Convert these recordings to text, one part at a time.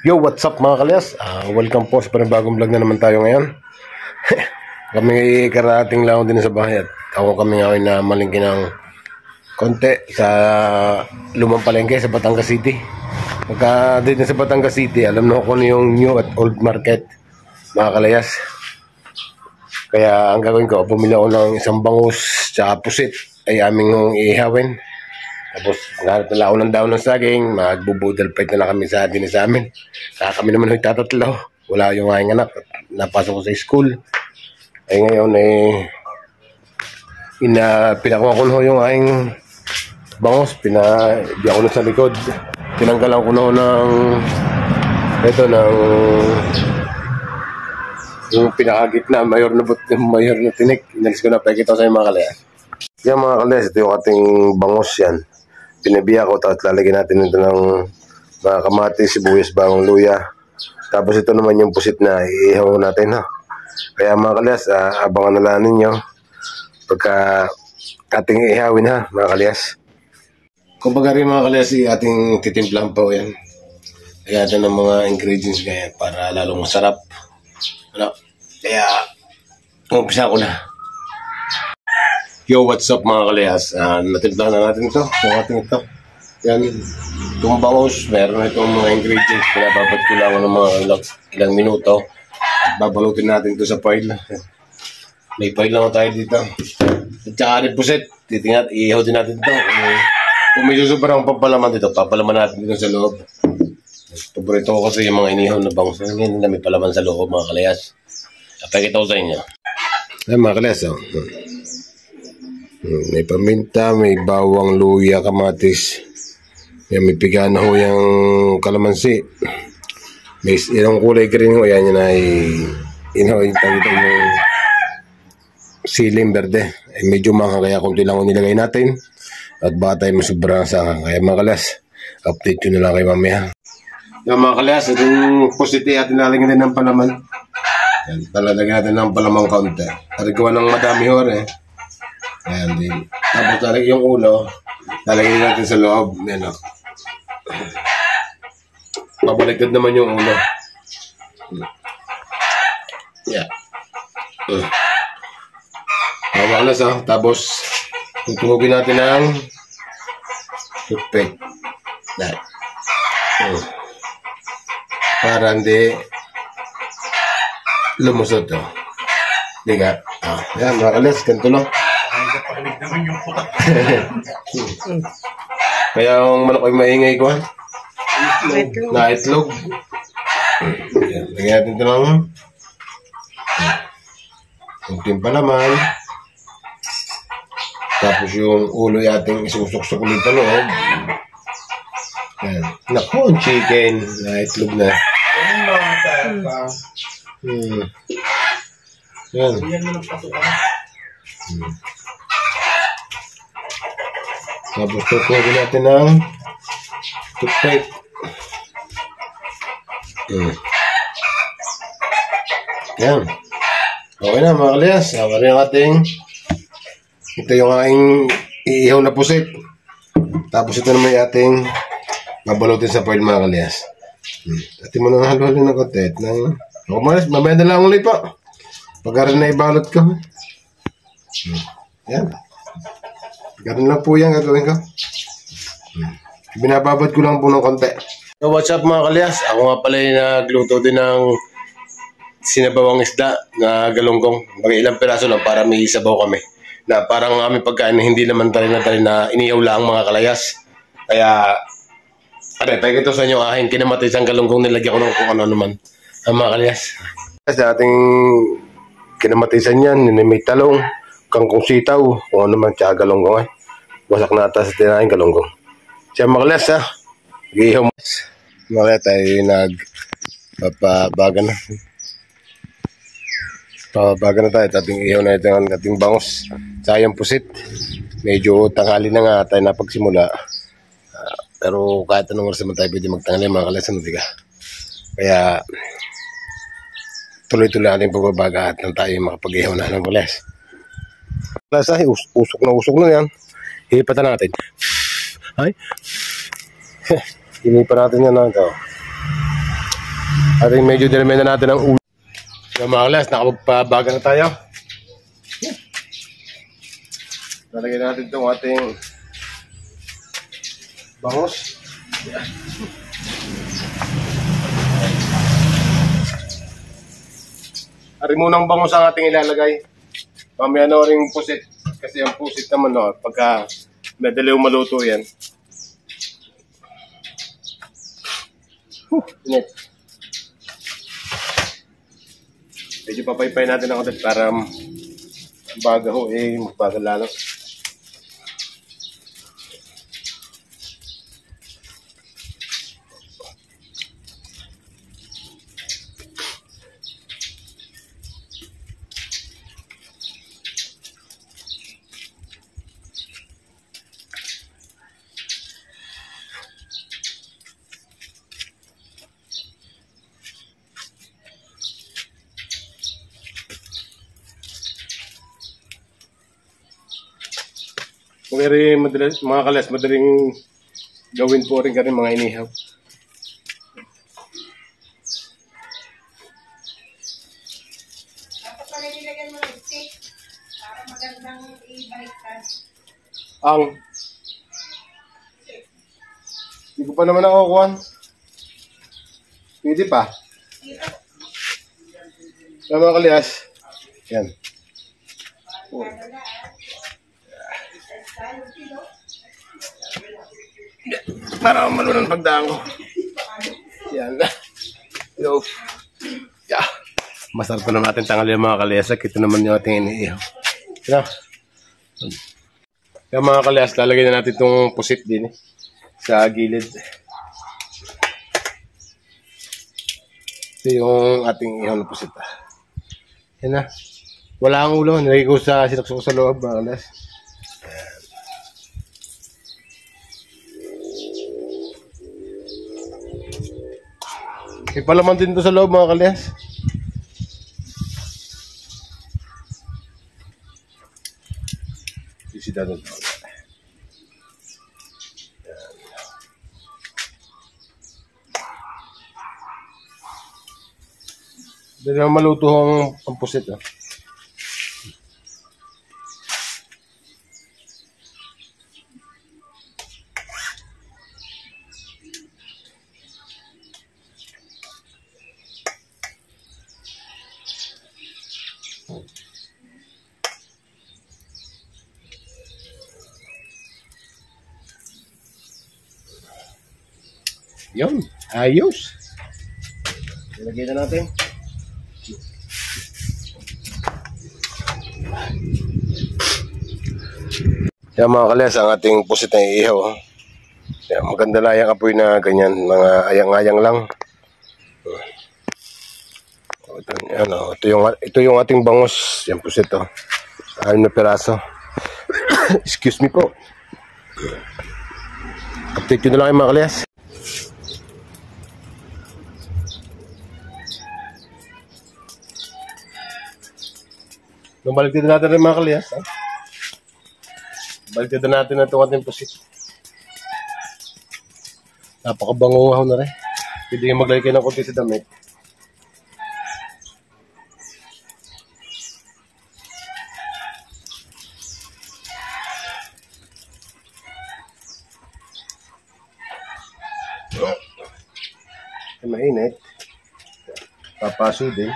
Yo, what's up mga kalyas? Welcome po sa panibagong vlog na naman tayo ngayon. Kami karating lang din sa bahay at ako kami ngayon na malingki ng konti sa lumang palengke sa Batangas City. Pagka dito sa Batangas City, alam na ko yung new at old market mga kalayas. Kaya ang gagawin ko, bumili ako ng isang bangus tsaka pusit ay aming ihawin. Tapos naghanap na ako ng daon ng saging, magbubudal fight na lang kami sa din sa amin. Kaya kami naman tatatlo. Wala yung aking anak, napasok ko sa school. Ay ngayon pinakuha ko na yung aking bangus, di ako na sa likod. Tinanggalan ko na ng yung pinakagitna, mayor na tinik. Inalis ko na, pakita ko sa mga kalayas. Yan mga kalayas, ito yung ating bangus yan. Pinabiya ko, tapos lalagyan natin ito ng mga kamatis, sibuyas, bawang luya. Tapos ito naman yung pusit na iihaw natin ha. Kaya mga kalyas, abangan na lang ninyo pagka ating ihawin ha mga kalyas. Kung baga rin mga kalyas, ating titimplahan pa yan. Kaya ito ng mga ingredients kaya para lalong masarap. Kaya umpisa ko na. Yo, what's up mga kalayas? Natimplahan na natin ito. Ito. Yan. Itong bangus, meron na itong mga ingredients. Pinababad ko lang ng mga ilang minuto. At babalutin natin ito sa foil. May foil lang tayo dito. At saka rin puset. Titingnan, iihaw din natin ito. Kung may susobrang pampalaman dito, papalaman natin dito sa loob. Paborito ko kasi yung mga inihaw na bangus. Hindi na may palaman sa loob mga kalayas. Napakita ko sa inyo. Ayan mga kalayas. May paminta, may bawang, luya, kamatis. May pigana ho yung kalamansi. May ilang kulay green ho. Yan yun ay yung siling berde. Medyo manga kaya kunti lang ho nilagay natin. At baka tayo masubrang sa kaya mga kalas. Update yun na lang kayo mamaya. Yung mga kalas, itong positi at nilalagyan din ng palaman. Yan, talalagyan natin ng palamang kaunti. At gawa ng madami ho rin. Ayan din. Tapos talag yung ulo, lalagyan natin sa loob. Ayan o. Pabaligtad naman yung ulo. Yeah. Mawaklas ha. Tapos, tutungugin natin ng toothpick. Para hindi lumusot o. Diga. Ayan, makalas. Ganito lang. Naman yung putak. Kaya ang manok ay maingay ko ha. Na itlog. Lagyan natin ito lang. Kunting pa naman. Tapos yung ulo ay ating isusok-sok ulit sa loob. Naku, chicken. Na itlog na. Yan. Tapos tutugin natin ng toothpick. Yan. Okay na mga kalayas. Awa rin ang ating ito yung aking iihaw na pusit. Tapos ito naman yung ating babalutin sa foil mga kalayas. Atin mo nang halo-halo ng konti. Mamaya na lang ulit po. Pagka rin na ibalot ko. Yan. Ganun lang po yan gagawin ko. Binababad ko lang po ng konti. So what's up mga kalyas? Ako nga pala yung nagluto din ng sinabawang isda na galunggong. Bagay ilang piraso lang para may sabaw kami. Na parang ang aming pagkain hindi naman tayo na iniyaw lang mga kalayas. Kaya pakita sa inyo aking kinamatay sa galunggong, nilagyan ko ng kung ano naman ang mga kalyas. Sa ating kinamatisan yan, may talong, kangkong sitaw, kung ano man, tsaka galunggong ay. Wasak na ata sa tinahin galunggong. Siya makalas ha. Gihaw mas. Makalas tayo nagpapabaga na. Papabaga na tayo. Ating ihaw na ito ang ating bangus. Sayang pusit. Medyo tanghali na nga tayo napagsimula. Pero kahit anong oras naman tayo pwede magtanghali mga kalas. Kaya tuloy-tuloy ating pagbabaga at nang tayo makapag-ihaw na ng kalas. Kalas ay usok na yan. Hihipatan natin. Ay. Hinipan natin yan lang ito. Ating medyo dinamin na natin ang ulo. Yung mga kalas, nakapagpabaga na tayo. Lalagyan natin itong ating bangus. Ari munang bangus ang ating ilalagay. Mamaya na rin pusit. Kasi ang pusit naman, no, pagka madali maluto yan. Init. Medyo papaypay natin ang ulit para baga ho, magbagal lalo. Very madalas, mga kalas, madaling gawin po rin ka rin mga inihaw. Dapat pala nilagyan mo ng stick para magandang ibaliktad. Hindi ko pa naman nakukuhan. Pwede pa. Mga kalas. Yan. Oh. Para malunod pagdaan ko. Yan. Yo. Yeah. Masarap pa naman natin tangali yung mga kalyasak. Ito naman yung ating iniihaw. Yan. Yung mga kalyas, lalagyan na natin itong pusit din sa gilid. Ito yung ating ihaw na pusit. Yan na. Wala ang ulo. Nilagay ko sa sinakso ko sa loob mga kalyas. May palaman din ito sa loob mga kalyas. Isida doon. Dali na maluto ang pusit. Yun, ayos. Ilagay na natin. Yan mga kalyas, ang ating pusit na iihaw. Yan, maganda lang yung apoy na ganyan, mga ayang-ayang lang. Yan, ito yung ating bangus. Yan pusit. 6 na piraso. Excuse me po. Update ko na lang yung mga kalyas. Balik dito natin rin mga kalyas. Balik dito natin na itong ating pusit. Napakabangungaw na rin. Pwede yung maglagay kayo ng konti sa damit. Mainit. Papaso din.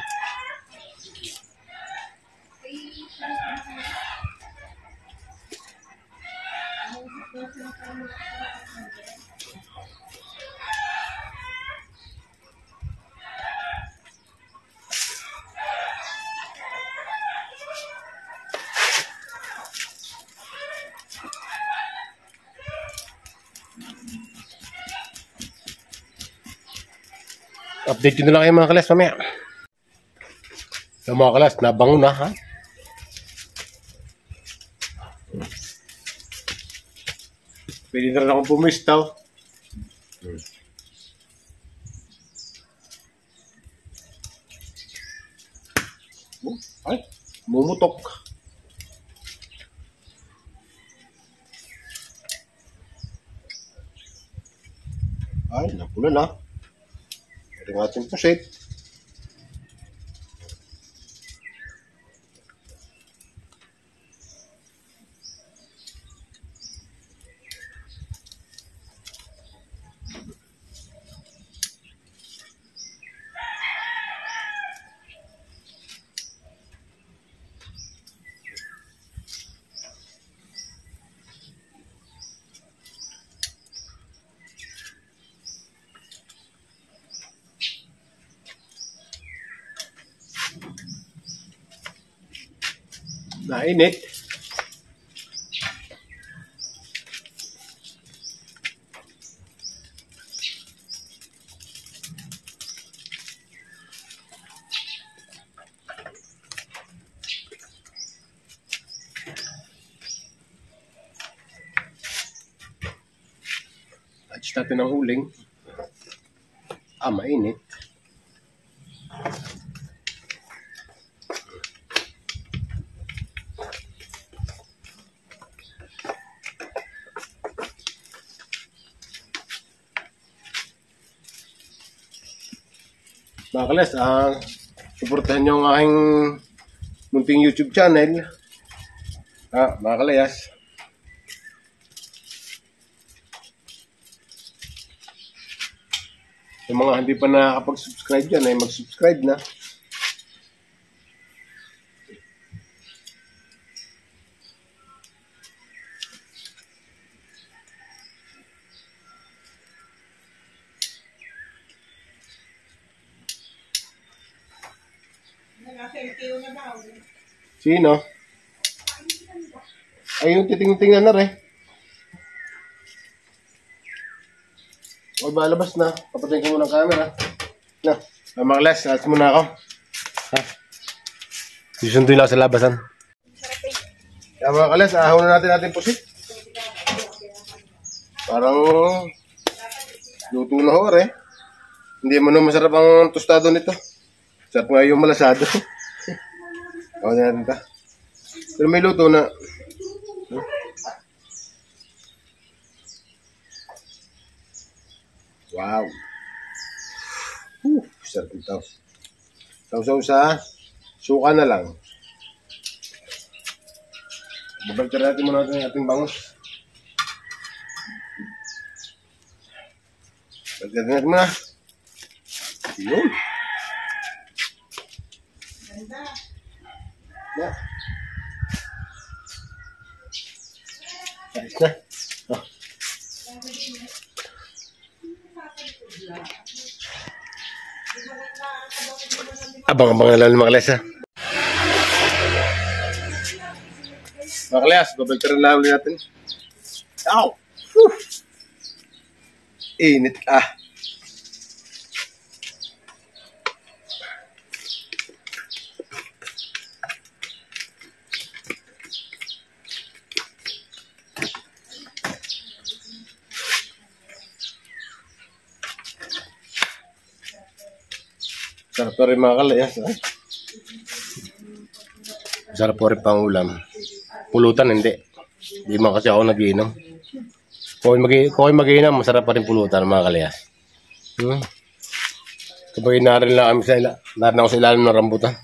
Update ko na lang kayo mga kalas mamaya. Yung mga kalas, nabango na ha. Pwede na rin akong pumistaw. Ay, mumutok. Ay, napula na. Ito yung ating pusit. Nainit. Adjust natin ang uling. Mainit. Mga kalas, suportahan nyo ang aking munting YouTube channel. Mga kalayas. Yung mga hindi pa nakakapag-subscribe dyan, ay mag-subscribe na. Sino? Ay, yung titing-tingnan na rin. O, balabas na. Papatayin ko muna ang camera. Na, mga kalas, alas muna ako. Susunduin ako sa labasan. Kaya mga kalas, ahon na natin pusit. Parang luto na ho rin. Hindi mo na masarap ang tostado nito. Sarap nga yung malasado. Ahon na natin ito. Pero may luto na. Wow. Sarap ito. Sausaw sa suka na lang. Babaltar natin muna natin yung ating bangus. Babaltar natin muna. Yun. Yeah. Ayos na. Abang-abang na lang mga kalas, Mga kalas, babaltaran lang ulit natin. Ow! Whew! Init Sarap pa rin mga kalayas. Sarap pa rin pang ulam. Pulutan hindi. Hindi man kasi ako nag-iinom. Kung mag-iinom, masarap pa rin pulutan mga kalayas. Kapag narin lang kami narin ako sa ilalim ng rambutan.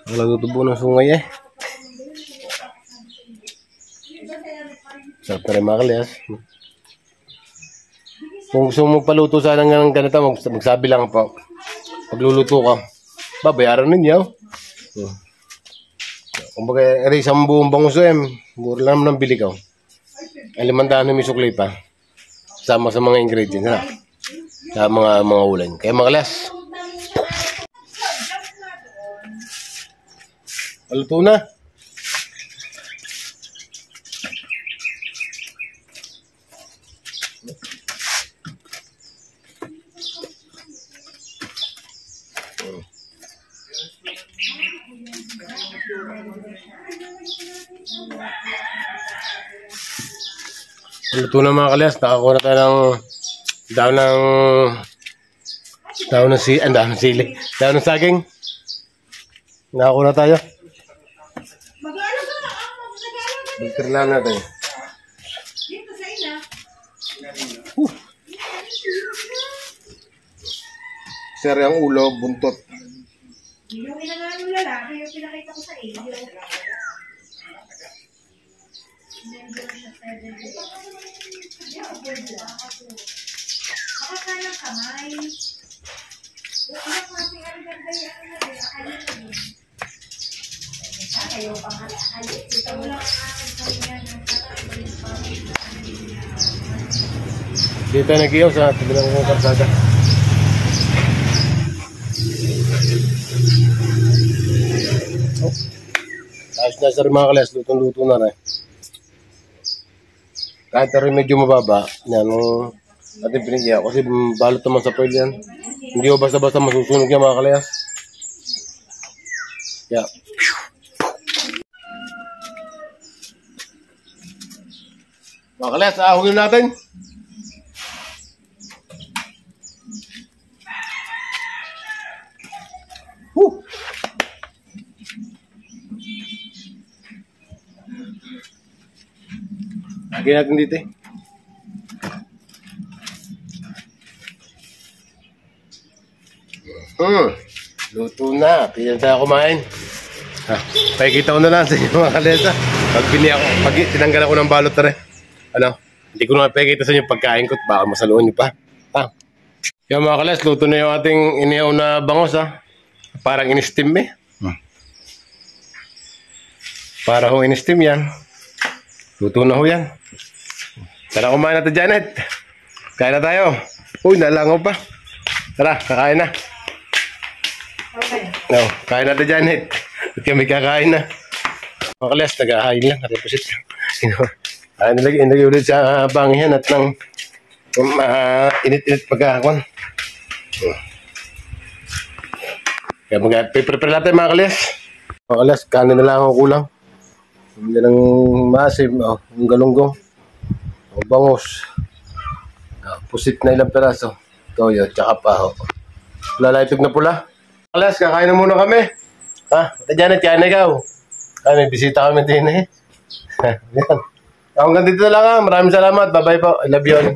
Talaga tubo ng sungay Sarap pa rin mga kalayas. Kung gusto mo paluto sana ng ganito, magsabi lang po. Pagluluto ka, babayaran ninyo. Kung baga, isang buong bangus mura lang ng bili ka. Ay, 500 na may sukli pa. Sama sa mga ingredients, sa mga ulan. Kaya mga kalas. Paluto na. Luto na mga kalas, nakakuha na tayo ng dahon ng sili, dahon ng saging. Nakakuha na tayo. Magkirlaan natin. seri ang ulo, buntot. Yung inanganong lalaki, yung pinakita ko sa iyo. Ako sana kamay. Yung anak natin, ang ganda yan na rin. Akayin na din. Ayaw pa nga. Ito mo lang ang aking kanya ng Dito nag-iyaw sa tabilang kong karsada. Ayos na sa rin mga kalas, lutong-luto na rin. Kahit na rin medyo mababa, yan ang ating pinigyan. Kasi balot naman sa foil yan. Hindi ko basta-basta masusunog yan mga kalas. Yeah. Mga kalas, ahugin natin. Lagyan natin dito eh. Luto na. Pilihan tayo kumain. Pakikita ko na lang sa inyo mga kalesa. Pag tinanggal ako ng balot na rin. Ano? Hindi ko na pakikita sa inyo pagkain ko. Baka masaluhan nyo pa. Yung mga kalas, luto na yung ating inihaw na bangos ha. Parang in-steam eh. Para ho in-steam yan. Luto na ho yan. Tara kumain natin, Janet. Kain na tayo. Uy, nalangaw pa. Tara, kakain na. Okay. No, kain natin, Janet. At kami kakain na. Mga kalas, nag-ahain lang. Reposit. Nilagay ulit sa bangihan at ng init-init pagkakakon. Kaya mag-prepare natin mga kalas. Mga kalas, kanin na lang ako kulang. Hindi ng masim, yung galunggong. O bangus. Pusit na ilang peraso. Toyo, tsaka paho. Lalaytog na pula. Kalas, kakain na muna kami. Ate Janet, kaya na ikaw. May bisita kami din eh. Yan. Hanggang dito na lang ha. Maraming salamat. Bye-bye po. I love you all.